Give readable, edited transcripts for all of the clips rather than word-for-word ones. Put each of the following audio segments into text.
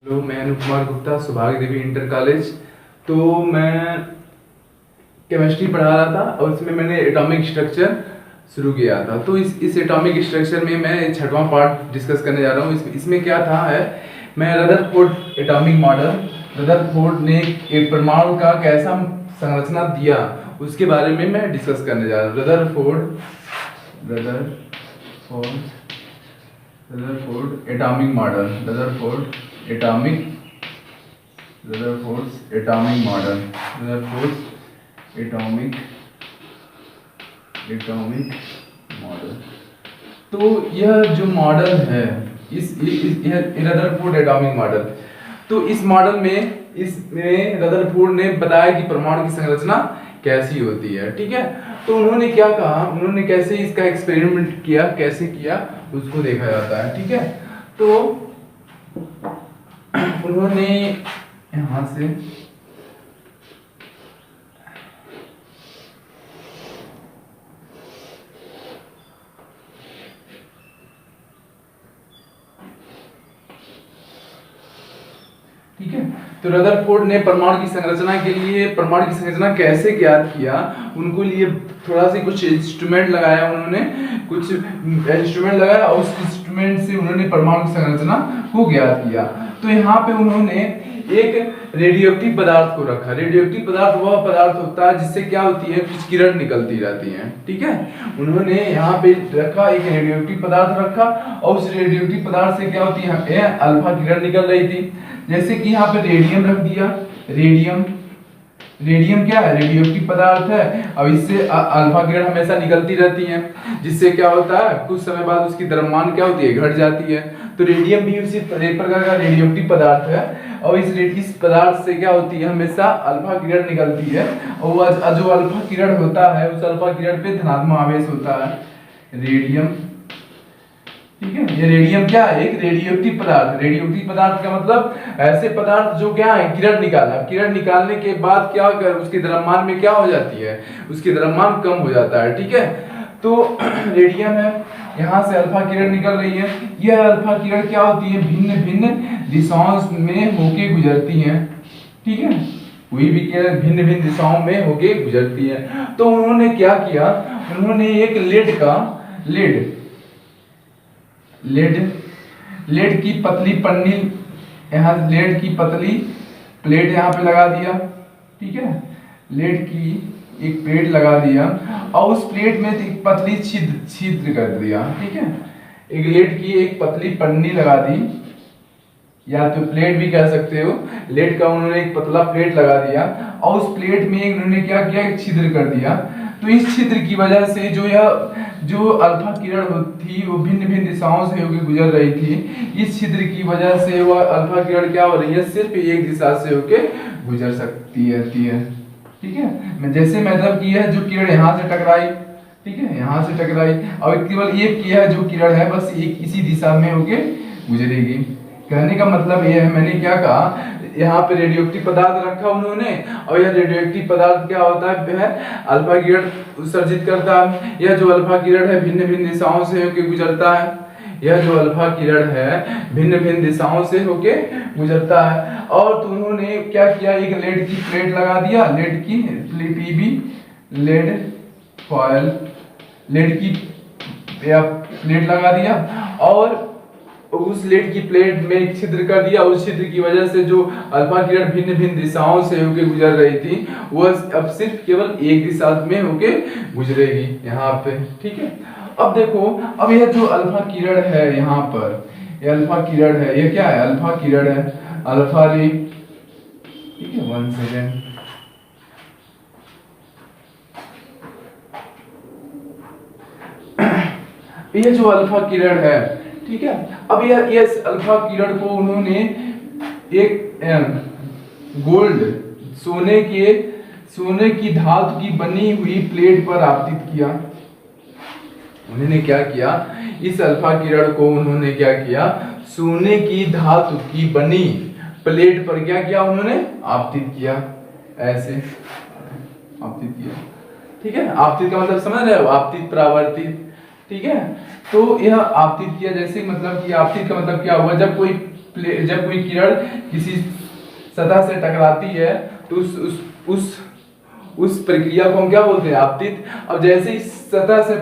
Hello, मैं अनुप कुमार गुप्ता, सौभाग्य देवी inter college. तो मैं केमिस्ट्री पढ़ा रहा था और उसमें मैंने एटॉमिक स्ट्रक्चर शुरू किया था। तो इस एटॉमिक स्ट्रक्चर में मैं छठवां पार्ट डिस्कस करने जा रहा हूँ। इसमें क्या था है, मैं रदरफोर्ड एटॉमिक मॉडल, रदरफोर्ड ने एक परमाणु का कैसा संरचना दिया उसके बारे में मैं डिस्कस करने जा रहा हूँ। Rutherford atomic model, Rutherford atomic model, Rutherford atomic model. तो यह जो मॉडल है, यह रदरफोर्ड एटॉमिक मॉडल। तो इस मॉडल में इसमें रदरफोर्ड ने बताया कि परमाणु की संरचना कैसी होती है। ठीक है, तो उन्होंने क्या कहा, उन्होंने कैसे इसका एक्सपेरिमेंट किया, कैसे किया उसको देखा जाता है। ठीक है, तो उन्होंने यहां से ठीक है, तो रदरफोर्ड ने परमाणु की संरचना के लिए, परमाणु की संरचना कैसे ज्ञात किया, उनको लिए थोड़ा सा कुछ इंस्ट्रूमेंट लगाया, उन्होंने कुछ इंस्ट्रूमेंट लगाया और उस इंस्ट्रूमेंट से उन्होंने परमाणु की संरचना को ज्ञात किया। तो यहाँ पे उन्होंने एक रेडियोएक्टिव पदार्थ को रखा। रेडियोएक्टिव पदार्थ वह पदार्थ होता है जिससे क्या होती है, कुछ किरण निकलती रहती हैं। ठीक है, उन्होंने यहाँ पे रखा, एक रेडियोएक्टिव पदार्थ रखा और उस रेडियोएक्टिव पदार्थ से क्या होती है, अल्फा किरण निकल रही थी। जैसे कि यहाँ पे रेडियम रख दिया। रेडियम क्या है, रेडियोएक्टिव पदार्थ है। अब इससे अल्फा किरण हमेशा निकलती रहती हैं, जिससे क्या होता है, कुछ समय बाद उसकी द्रव्यमान क्या होती है, घट जाती है। तो रेडियम भी उसी प्रकार का रेडियोएक्टिव पदार्थ है और इस पदार्थ से क्या होती है, हमेशा अल्फा किरण निकलती है और जो अल्फा किरण होता है उस अल्फा किरण पे धनात्मक आवेश होता है, रेडियम। ठीक है, ये रेडियम क्या है, एक रेडियोएक्टिव पदार्थ। रेडियोएक्टिव पदार्थ का मतलब ऐसे पदार्थ जो क्या है, किरण निकाला। किरण निकालने के बाद क्या होगा, उसकी द्रव्यमान में क्या हो जाती है, उसकी द्रव्यमान कम हो जाता है। ठीक है, तो रेडियम है, यहाँ से अल्फा किरण निकल रही है। यह अल्फा किरण क्या होती है, भिन्न भिन्न दिशाओं में होके गुजरती हैं। ठीक है, कोई भी किरण भिन्न भिन्न दिशाओं में होके गुजरती है। तो उन्होंने क्या किया, उन्होंने एक लेड की पतली पन्नी, यहाँ लेड की पतली प्लेट यहाँ पे लगा दिया। ठीक है, लेड की एक प्लेट लगा दिया और उस प्लेट में एक पतली छिद्र कर दिया। ठीक है, एक लेड की एक पतली पन्नी लगा दी, या तो प्लेट भी कह सकते हो। लेड का उन्होंने एक पतला प्लेट लगा दिया और उस प्लेट में उन्होंने क्या किया, एक छिद्र कर दिया। तो इस छिद्र की वजह से जो अल्फा किरण थी वो भिन्न भिन्न दिशाओं से होकर गुजर रही थी। इस छिद्र की वजह से वह अल्फा किरण क्या हो रही है, सिर्फ एक दिशा से होकर गुजर सकती है। ठीक है, जैसे मतलब कि यह जो किरण यहाँ से टकराई, ठीक है, यहाँ से टकराई और केवल एक किया जो किरण है बस एक इसी दिशा में होके गुजरेगी। कहने का मतलब यह है, मैंने क्या कहा, यहाँ पे रेडियोएक्टिव पदार्थ रखा उन्होंने और यह रेडियोएक्टिव पदार्थ क्या होता है, अल्फा किरण उत्सर्जित करता है। यह जो अल्फा किरण है भिन्न भिन्न दिशाओं से होकर गुजरता है। यह जो अल्फा किरण है भिन्न भिन्न दिशाओं से होके गुजरता है। और तो उन्होंने क्या किया, एक लेड की प्लेट लगा दिया, लेड की पीबी, लेड फॉयल, लेड की प्लेट लगा दिया और उस लेड की प्लेट में एक छिद्र कर दिया। उस छिद्र की वजह से जो अल्फा किरण भिन्न भिन्न दिशाओं से होके गुजर रही थी वह अब सिर्फ केवल एक दिशा में होके गुजरेगी यहाँ पे। ठीक है, अब देखो, अब यह जो अल्फा किरण है यहाँ पर, यह अल्फा किरण है, यह क्या है, अल्फा किरण है, अल्फा रे। ठीक है, 1 सेकेंड। यह जो अल्फा किरण है, ठीक है, अब यह अल्फा किरण को उन्होंने एक गोल्ड सोने की धातु की बनी हुई प्लेट पर आपतित किया। उन्होंने क्या किया, इस अल्फा किरण को उन्होंने क्या किया, सोने की धातु की बनी प्लेट पर क्या किया, उन्होंने आपतित किया, ऐसे आपतित किया। ठीक है, आपतित का मतलब समझ रहे हो, आपतित परावर्तित। ठीक है, तो यह आपतित किया, जैसे मतलब कि आपतित का मतलब क्या हुआ, जब कोई जब कोई किरण किसी सतह से टकराती है तो उस प्रक्रिया को हम क्या बोलते हैं, आपतित। अब जैसे ही सतह से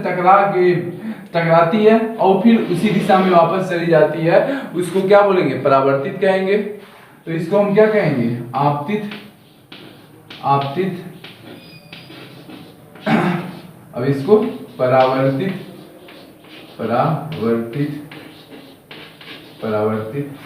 टकराती है और फिर उसी दिशा में वापस चली जाती है, उसको क्या बोलेंगे, परावर्तित कहेंगे। तो इसको हम क्या कहेंगे, आपतित। अब इसको परावर्तित,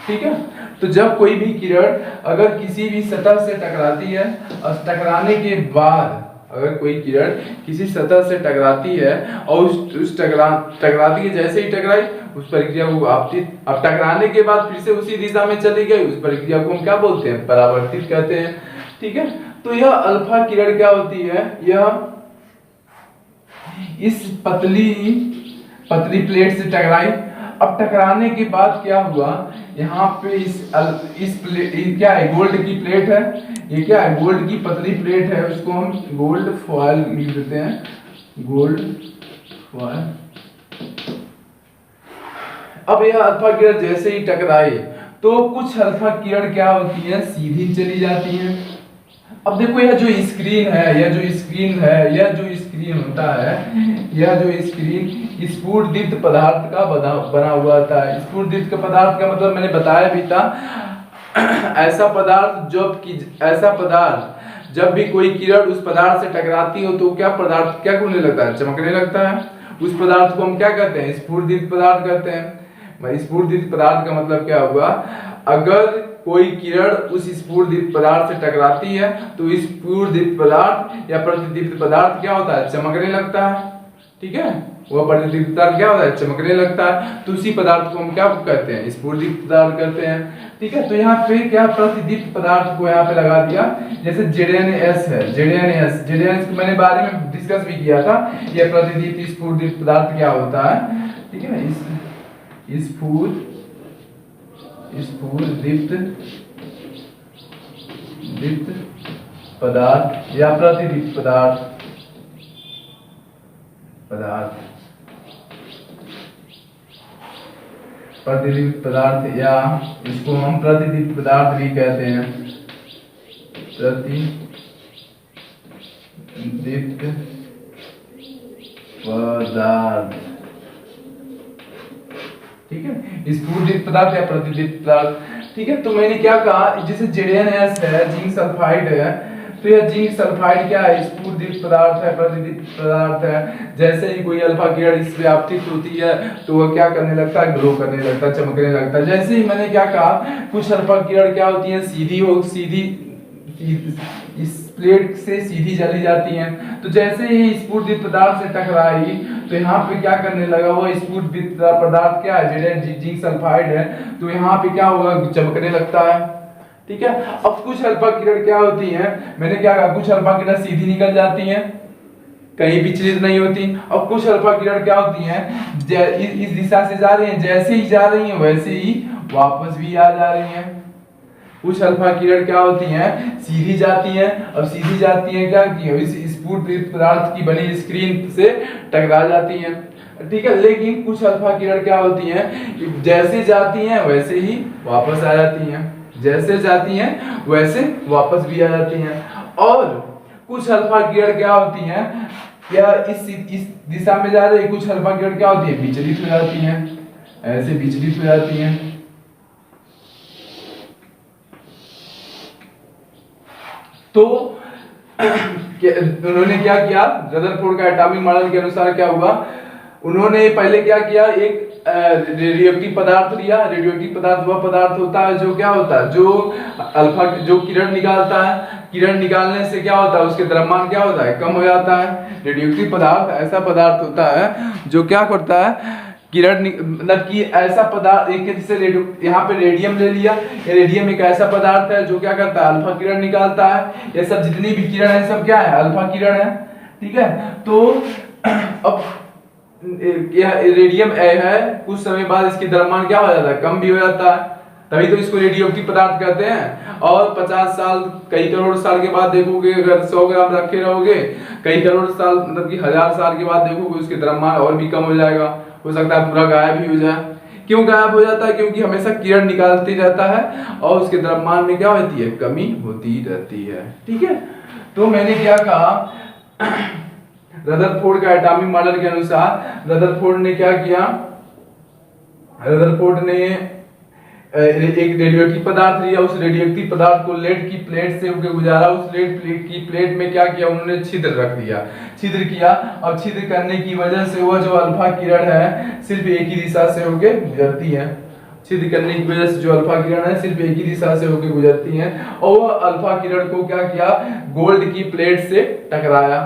ठीक है। तो जब कोई भी किरण अगर किसी भी सतह से टकराती है और टकराने के बाद अगर कोई किरण किसी सतह से टकराती है और उस टकराती है, जैसे ही टकराई उस प्रक्रिया को आपतित। अब टकराने के बाद फिर से उसी दिशा में चली गई, उस प्रक्रिया को हम क्या बोलते हैं, परावर्तित कहते हैं, ठीक है। तो यह अल्फा किरण क्या होती है, यह इस पतली प्लेट से टकराई। अब टकराने के बाद क्या हुआ, यहाँ पे इस प्लेट क्या है, गोल्ड की प्लेट है, ये क्या है, गोल्ड की पतली प्लेट है, उसको हम गोल्ड फॉयल लिख देते हैं, गोल्ड फॉयल। अब यह अल्फा किरण जैसे ही टकराई तो कुछ अल्फा किरण क्या होती है, सीधी चली जाती है। अब देखो यह जो स्क्रीन है, यह जो स्क्रीन होता है, यह जो स्क्रीन स्फुटदीप्त पदार्थ का बना हुआ होता है। स्फुटदीप्त पदार्थ का मतलब मैंने बताया भी था, ऐसा पदार्थ जब भी कोई किरण उस पदार्थ से टकराती हो तो क्या पदार्थ क्या होने लगता है, चमकने लगता है। उस पदार्थ को हम क्या कहते हैं, स्फुटदीप्त पदार्थ कहते हैं। स्फुटदीप्त पदार्थ का मतलब क्या हुआ, अगर कोई किरण उस स्फुटदीप्त पदार्थ से टकराती है तो स्फुटदीप्त पदार्थ या प्रतिदीप्त पदार्थ क्या होता है, चमकने लगता है, ठीक है। वह प्रतिदीप्त पदार्थ क्या होता है, चमकने लगता है। तो उसी पदार्थ को हम क्या कहते हैं, स्फुटदीप्त पदार्थ कहते हैं, ठीक है। तो यहाँ पे क्या प्रतिदीप्त पदार्थ को यहाँ पे लगा दिया, जैसे ZnS है, ZnS को मैंने बारे में डिस्कस भी किया था। यह प्रतिदीप्त स्फुटदीप्त पदार्थ क्या होता है, ठीक है ना, स्फुटदीप्त पदार्थ या प्रतिदीप्त प्रतिदीप्त पदार्थ या इसको हम प्रतिदीप्त पदार्थ भी कहते हैं, प्रतिदीप्त पदार्थ, ठीक है। स्फुटदीप्त पदार्थ या प्रतिदीप्त पदार्थ, ठीक है। तो मैंने क्या कहा, जैसे ZnS है, जिंक सल्फाइड है, तो यह जिंक सल्फाइड क्या है, स्फुटदीप्त पदार्थ है, प्रतिदीप्त पदार्थ है। जैसे ही कोई अल्फा किरण इस पे आपतित होती है तो वह क्या करने लगता है, ग्लो करने लगता है, चमकने लगता है। जैसे ही मैंने क्या कहा, कुछ अल्फा किरण क्या होती है, सीधी इस प्लेट से सीधी चली जाती हैं। तो जैसे ही स्फुटदीप्त पदार्थ से टकराई तो यहाँ पे क्या करने लगा, वो स्फुटदीप्त पदार्थ क्या है, जिंक सल्फाइड है, तो यहाँ पे क्या होगा, चमकने लगता है, ठीक है। अब कुछ अल्फा किरण क्या होती हैं, मैंने क्या कहा, कुछ अल्फा किरण सीधी निकल जाती हैं, कहीं विचलित नहीं होती। और कुछ अल्फा किरण क्या होती हैं, इस दिशा से जा रही हैं, जैसे ही जा रही हैं वैसे ही वापस भी आ जा रही हैं। कुछ अल्फा किरण क्या होती हैं, सीधी जाती हैं, अब सीधी जाती हैं क्या की, इस स्फुटदीप्त पदार्थ की बनी स्क्रीन से टकरा जाती हैं, ठीक है। लेकिन कुछ अल्फा किरण क्या होती हैं, जैसे जाती हैं वैसे ही वापस आ जाती हैं, जैसे जाती हैं वैसे वापस भी आ जाती हैं। और कुछ अल्फा किरण क्या होती हैं, या इस दिशा में जा रही, कुछ अल्फा किरण क्या होती है, विचलित हो जाती हैं, ऐसे विचलित हो जाती हैं। तो उन्होंने क्या किया, रदरफोर्ड का एटॉमिक मॉडल के अनुसार क्या हुआ, उन्होंने पहले क्या किया, एक रेडियोएक्टिव पदार्थ लिया। रेडियोएक्टिव पदार्थ वह पदार्थ होता है जो क्या होता है, जो किरण निकालता है, किरण निकालने से क्या होता है, उसके द्रव्यमान क्या होता है, कम हो जाता है। रेडियोएक्टिव पदार्थ ऐसा पदार्थ होता है जो क्या करता है, किरण मतलब कि ऐसा पदार्थ, एक जैसे यहाँ पे रेडियम ले लिया, ये रेडियम एक ऐसा पदार्थ है जो क्या करता है, अल्फा किरण निकालता है। ये सब जितनी भी किरण है सब क्या है, अल्फा किरण है, ठीक है। तो अब रेडियम ए है, कुछ समय बाद इसकी द्रव्यमान क्या हो जाता है, कम भी हो जाता है, तभी तो इसको रेडियोएक्टिव पदार्थ कहते हैं। और 50 साल, कई करोड़ साल के बाद देखोगे, अगर 100 ग्राम रखे रहोगे, कई करोड़ साल मतलब कि 1000 साल के बाद देखोगे उसके द्रव्यमान और भी कम हो जाएगा, हो सकता है पूरा गायब भी हो जाए। क्यों गायब हो जाता है? क्योंकि हमेशा किरण निकालती रहता है और उसके द्रव्यमान में क्या होती है? कमी होती रहती है। ठीक है, तो मैंने क्या कहा, रदरफोर्ड का एटॉमिक मॉडल के अनुसार रदरफोर्ड ने क्या किया, रदरफोर्ड ने एक रेडियोएक्टिव पदार्थ लिया, उस रेडियोएक्टिव पदार्थ को लेड की प्लेट से होकर गुजारा, उस लेड प्लेट की प्लेट में क्या किया उन्होंने? छिद्र रख दिया, छिद्र किया। और छिद्र करने की वजह से वह जो अल्फा किरण है सिर्फ एक ही दिशा से होकर गुजरती है। छिद्र करने की वजह से जो अल्फा किरण है सिर्फ एक ही दिशा से होकर गुजरती है, और वह अल्फा किरण को क्या किया? गोल्ड की प्लेट से टकराया।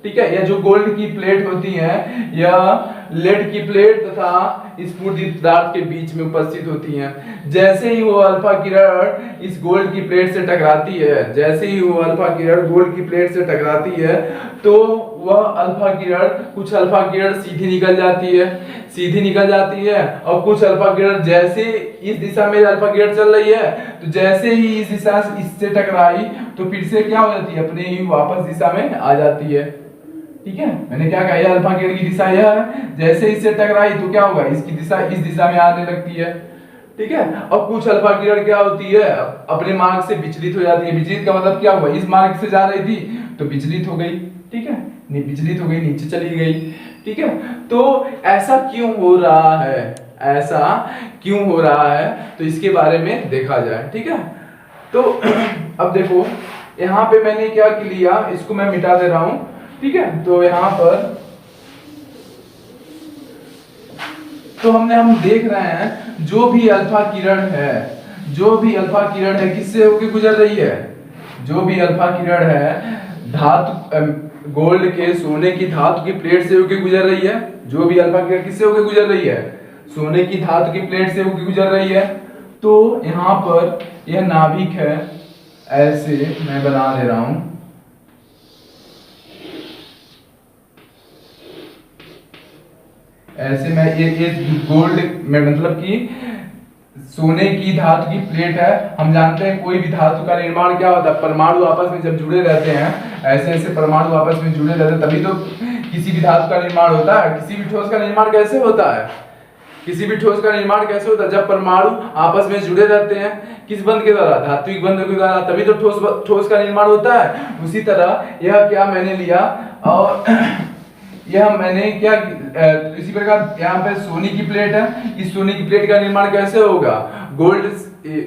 ठीक है, यह जो गोल्ड की प्लेट होती है यह लेड की प्लेट तथा स्फूर्ति पदार्थ के बीच में उपस्थित होती हैं। जैसे ही वो अल्फा किरण इस गोल्ड की प्लेट से टकराती है, जैसे ही वो अल्फा किरण गोल्ड की प्लेट से टकराती है, तो वह अल्फा किरण, कुछ अल्फा किरण सीधी निकल जाती है, सीधी निकल जाती है, और कुछ अल्फा किरण जैसे इस दिशा में अल्फा किरण चल रही है, तो जैसे ही इस दिशा से इससे टकराई तो फिर से क्या हो जाती है? अपने ही वापस दिशा में आ जाती है। ठीक है, मैंने क्या कहा? यह अल्फा किरण की दिशा यह है, जैसे इससे टकराई तो क्या होगा? इसकी दिशा इस दिशा में आने लगती है। ठीक है, और कुछ अल्फा किरण क्या होती है? अपने मार्ग से विचलित हो जाती है। विचलित का मतलब क्या हुआ? इस मार्ग से जा रही थी तो विचलित हो गई। ठीक है, विचलित हो गई, नीचे चली गई। ठीक है, तो ऐसा क्यों हो रहा है? ऐसा क्यों हो रहा है? तो इसके बारे में देखा जाए। ठीक है, तो अब देखो यहाँ पे मैंने क्या लिया, इसको मैं मिटा दे रहा हूं। ठीक है, तो यहां पर तो हम देख रहे हैं जो भी अल्फा किरण है, जो भी अल्फा किरण है किससे होकर गुजर रही है? जो भी अल्फा किरण है धातु, गोल्ड के, सोने की धातु की प्लेट से होकर गुजर रही है। जो भी अल्फा किरण किससे होकर गुजर रही है? सोने की धातु की प्लेट से होकर गुजर रही है। तो यहाँ पर यह नाभिक है, ऐसे मैं बना दे रहा हूं। ऐसे मैं ये गोल्ड में, मतलब कि सोने की धातु की प्लेट है। हम जानते हैं कोई भी धातु का निर्माण क्या होता है? परमाणु आपस में जब जुड़े रहते हैं, ऐसे ऐसे परमाणु आपस में जुड़े रहते हैं तभी तो किसी भी धातु का निर्माण होता है। किसी भी ठोस का निर्माण कैसे होता है? किसी भी ठोस का निर्माण कैसे होता है? जब परमाणु आपस में जुड़े रहते हैं, किस बंध के द्वारा? धात्विक बंध के द्वारा, तभी तो ठोस का निर्माण होता है। उसी तरह यह क्या मैंने लिया, और यह मैंने क्या, इसी प्रकार यहाँ पे सोने की प्लेट है। इस सोने की प्लेट का निर्माण कैसे होगा? गोल्ड,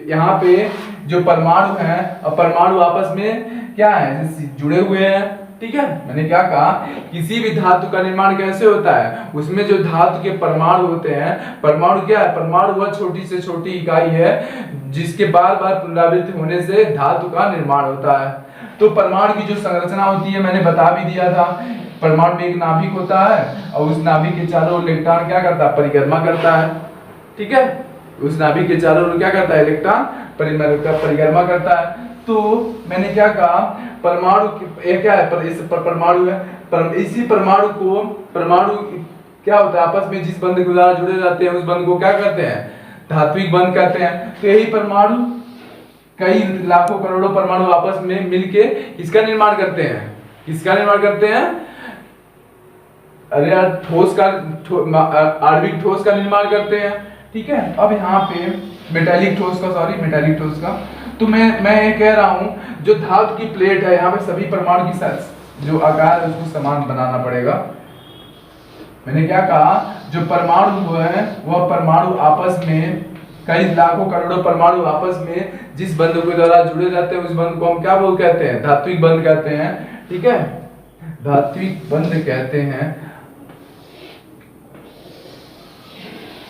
यहाँ पे जो परमाणु हैं और परमाणु आपस में क्या है? जुड़े हुए हैं। ठीक है, मैंने क्या कहा? किसी भी धातु का निर्माण कैसे होता है? उसमें जो धातु के परमाणु होते हैं, परमाणु क्या है? परमाणु वह छोटी से छोटी इकाई है जिसके बार बार पुनरावृत्ति होने से धातु का निर्माण होता है। तो परमाणु की जो संरचना होती है मैंने बता भी दिया था। परमाणु में एक नाभिक होता है और उस नाभिक के चारों ओर इलेक्ट्रॉन क्या करता है? परिक्रमा करता है। ठीक है, उस नाभिक के चारों ओर क्या करता है? इलेक्ट्रॉन परिक्रमा करता है। तो मैंने क्या कहा? परमाणु क्या है? इस परमाणु है। इसी परमाणु को, परमाणु क्या होता है? आपस में जिस बंध के द्वारा जुड़े रहते हैं उस बंध को क्या कहते हैं? धात्विक बंध कहते हैं। तो यही परमाणु, कई लाखों करोड़ों परमाणु आपस में मिलके किसका निर्माण करते हैं? किसका निर्माण करते हैं? अरे यार, ठोस का, आणविक ठोस का निर्माण करते हैं। ठीक है, अब यहाँ पे मेटालिक ठोस का, तो मैं ये कह रहा हूँ जो धातु की प्लेट है, यहाँ पे सभी परमाणु की जो आकार है उसको समान बनाना पड़ेगा। मैंने क्या कहा? जो परमाणु है वह परमाणु आपस में, कई लाखों करोड़ों परमाणु आपस में जिस बंध के द्वारा जुड़े रहते हैं उस बंध को हम क्या कहते हैं? धात्विक बंध कहते हैं। ठीक है, धात्विक बंध कहते हैं।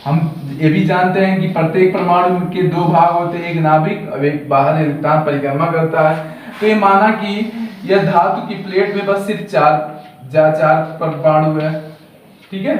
हम ये भी जानते हैं कि प्रत्येक परमाणु के दो भाग होते हैं, एक नाभिक और एक बाहर इलेक्ट्रॉन परिक्रमा करता है। तो ये माना कि यह धातु की प्लेट में बस सिर्फ चार परमाणु है। ठीक है,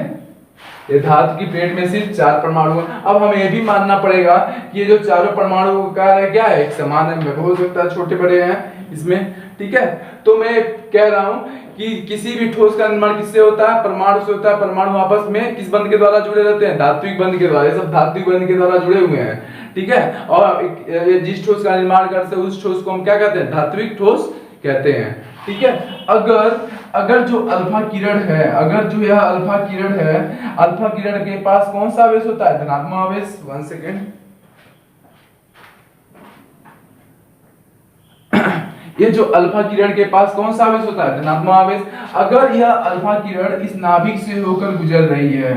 ये धातु की प्लेट में सिर्फ 4 परमाणु है। अब हमें ये भी मानना पड़ेगा कि ये जो चारों परमाणु का है क्या है? एक समान है, हो सकता है छोटे बड़े हैं इसमें। ठीक है, तो मैं कह रहा हूं कि किसी भी ठोस का निर्माण किससे होता है? परमाणु से होता है। परमाणु आपस में किस बंध के द्वारा जुड़े रहते हैं? धात्विक बंध के द्वारा। ये सब धात्विक बंध के द्वारा जुड़े हुए हैं। ठीक है, और जिस ठोस का निर्माण करते हैं उस ठोस को हम क्या कहते हैं? धात्विक ठोस कहते हैं। ठीक है। अगर अगर जो अल्फा किरण है, अगर जो यह अल्फा किरण है, अल्फा किरण के पास कौन सा आवेश होता है? धनात्मक आवेश। 1 सेकेंड। ये जो अल्फा किरण के पास कौन सा आवेश होता है? धनात्मक आवेश। अगर यह अल्फा किरण इस नाभिक से होकर गुजर रही है,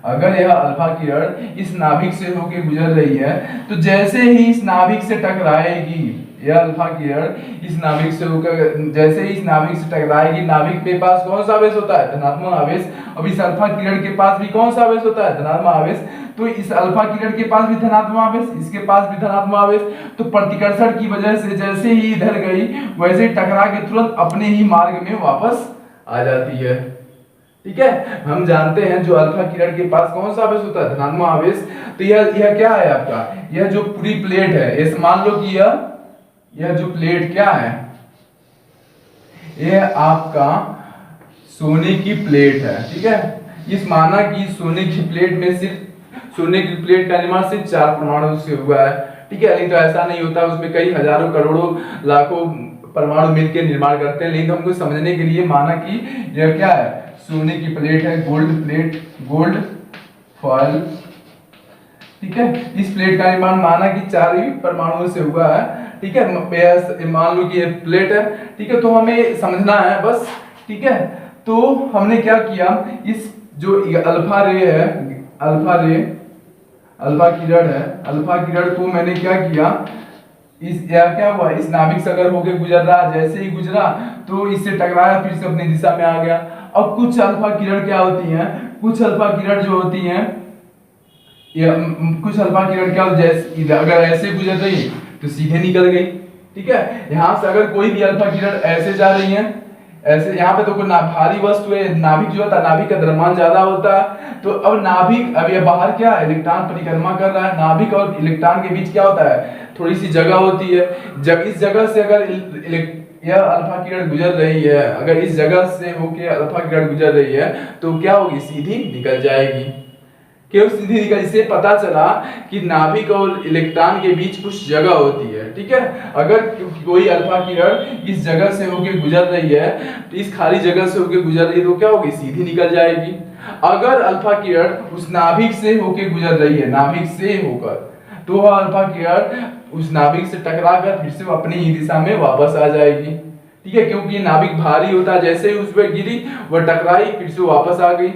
अगर यह अल्फा किरण इस नाभिक से होकर गुजर रही है, तो जैसे ही इस नाभिक से टकराएगी, यह अल्फा किरण इस नाभिक से होकर जैसे ही इस नाभिक से टकराएगी, नाभिक के पास कौन सा आवेश होता है? धनात्मक आवेश। अब इस अल्फा किरण के पास भी कौन सा आवेश होता है? धनात्मक आवेश। तो इस अल्फा किरण के पास भी धनात्मक आवेश, इसके पास भी धनात्मक आवेश। तो प्रतिकर्षण की वजह से जैसे ही इधर गई, वैसे ही टकरा के तुरंत अपने ही मार्ग में वापस आ जाती है। ठीक है, हम जानते हैं जो अल्फा किरण के पास कौन सा आवेश होता है? धनात्मक आवेश। तो यह क्या है आपका? यह जो पूरी प्लेट है, इस मान लो कि यह जो प्लेट क्या है, यह आपका सोने की प्लेट है। ठीक है, इस माना कि सोने की प्लेट में सिर्फ सोने की प्लेट का निर्माण सिर्फ 4 परमाणु से हुआ है। ठीक है, लेकिन तो ऐसा नहीं होता, उसमें कई हजारों करोड़ों लाखों परमाणु मिलकर निर्माण करते हैं। लेकिन हमको समझने के लिए माना कि यह क्या है? सोने की प्लेट है, गोल्ड प्लेट, गोल्ड फॉयल। ठीक है, इस प्लेट का निर्माण माना कि 4 ही परमाणुओं से हुआ है। ठीक है, मान लो कि ये प्लेट है। ठीक है, तो हमें समझना है बस। ठीक है, तो हमने क्या किया, इस जो अल्फा रे है, अल्फा किरण है, अल्फा किरण को मैंने क्या किया, क्या हुआ, इस नाभिक से अगर होके गुजर रहा, जैसे ही गुजरा तो इससे टकराया, फिर से अपनी दिशा में आ गया। अब कुछ अल्फा किरण क्या होती हैं, कुछ अल्फा किरण जो होती हैं, कुछ अल्फा किरण क्या होती है, जैसे अगर ऐसे गुजर रही तो सीधे निकल गई। ठीक है, यहां से अगर कोई भी अल्फा किरण ऐसे जा रही है, ऐसे यहाँ पे तो कोई भारी वस्तु है, नाभिक जो होता है, नाभिक का द्रव्यमान ज्यादा होता है। तो अब नाभिक, अब ये बाहर क्या है, इलेक्ट्रॉन परिक्रमा कर रहा है, नाभिक और इलेक्ट्रॉन के बीच क्या होता है, थोड़ी सी जगह होती है। जब इस जगह से अगर यह अल्फा किरण गुजर रही है, अगर इस जगह से होके अल्फा किरण गुजर रही है, तो क्या होगी, सीधी निकल जाएगी। क्यों सीधी निकल? इससे पता चला कि नाभिक और इलेक्ट्रॉन के बीच कुछ जगह होती है। ठीक है, अगर कोई अल्फा किरण इस जगह से होकर गुजर रही है, तो इस खाली जगह से होकर गुजर रही है, तो क्या होगी, सीधी निकल जाएगी। अगर अल्फा किरण उस नाभिक से होकर गुजर रही है, नाभिक से होकर, तो वह अल्फा किरण उस नाभिक से टकराकर फिर से अपनी ही दिशा में वापस आ जाएगी। ठीक है, क्योंकि नाभिक भारी होता है, जैसे ही उस पर गिरी वह टकराई, फिर से वापस आ गई।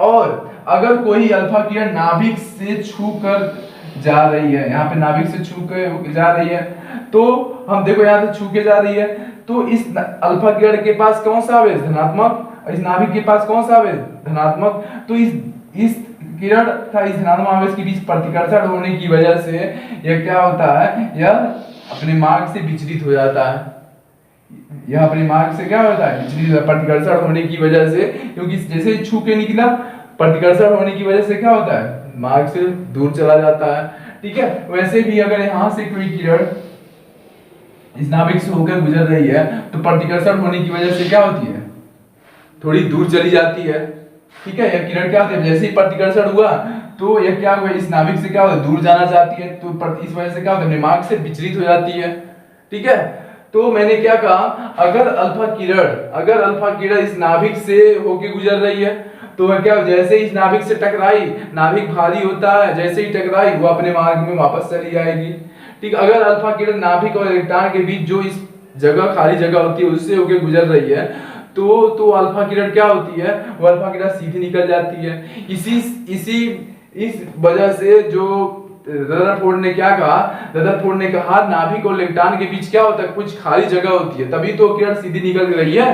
और अगर कोई अल्फा किरण नाभिक से छू कर जा रही है, यहाँ पे नाभिक से छू कर जा रही है, तो हम देखो यहाँ से छू के जा रही है, तो इस अल्फा किरण के पास कौन सा आवेश, धनात्मक, इस नाभिक के पास कौन सा आवेश, धनात्मक। तो इस किरण था इस धनात्मक आवेश के बीच प्रतिकर्षण होने की वजह से यह क्या होता है, यह अपने मार्ग से विचलित हो जाता है। यह अपने मार्ग से क्या होता है, विचलित, प्रतिकर्षण होने की वजह से, क्योंकि जैसे छू के निकला, प्रतिकर्षण होने की वजह से क्या होता है, मार्ग से दूर चला जाता है। ठीक है, वैसे भी अगर यहाँ से कोई किरण इस नाभिक से होकर गुजर रही है, तो प्रतिकर्षण होने की वजह से क्या होती है, थोड़ी दूर चली जाती है। ठीक है, यह किरण क्या होती है, जैसे ही प्रतिकर्षण हुआ तो यह क्या हुआ, इस नाभिक से क्या होता है, दूर जाना चाहती है, तो इस वजह से क्या होता है, मार्ग से विचलित हो जाती है। ठीक है, तो मैंने क्या कहा, अगर अल्फा किरण इस नाभिक से होके गुजर रही है, तो वह क्या, जैसे इस नाभिक से टकराई, नाभिक भारी होता है, जैसे ही टकराई वो अपने मार्ग में वापस चली जाएगी। ठीक, अगर अल्फा किरण नाभिक और इलेक्ट्रॉन के बीच जो इस जगह, खाली जगह होती है, उससे होके गुजर रही है, तो अल्फा किरण क्या होती है, वो अल्फा किरण सीधी निकल जाती है। इस वजह से जो रदरफोर्ड ने क्या कहा, रदरफोर्ड ने कहा नाभिक और इलेक्ट्रॉन के बीच क्या होता है, कुछ खाली जगह होती है, तभी तो किरण सीधी निकल रही है।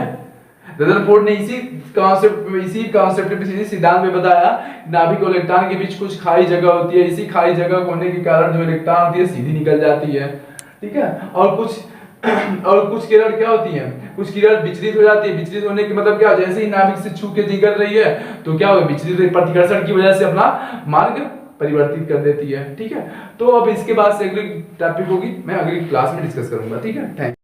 रदरफोर्ड ने इसी कॉन्सेप्ट इसी सिद्धांत में बताया, नाभिक और इलेक्ट्रॉन के बीच कुछ खाली जगह होती है, इसी खाली जगह होने के कारण जो इलेक्ट्रॉन होती है सीधी निकल जाती है। ठीक है, और कुछ किरण क्या होती है, कुछ किरण विचलित हो जाती है। विचलित होने के मतलब क्या, जैसे ही नाभिक से छू के निकल रही है, तो क्या होगा, विचलित, प्रतिकर्षण की वजह से अपना मार्ग परिवर्तित कर देती है। ठीक है, तो अब इसके बाद से अगली टॉपिक होगी, मैं अगली क्लास में डिस्कस करूंगा। ठीक है, थैंक यू।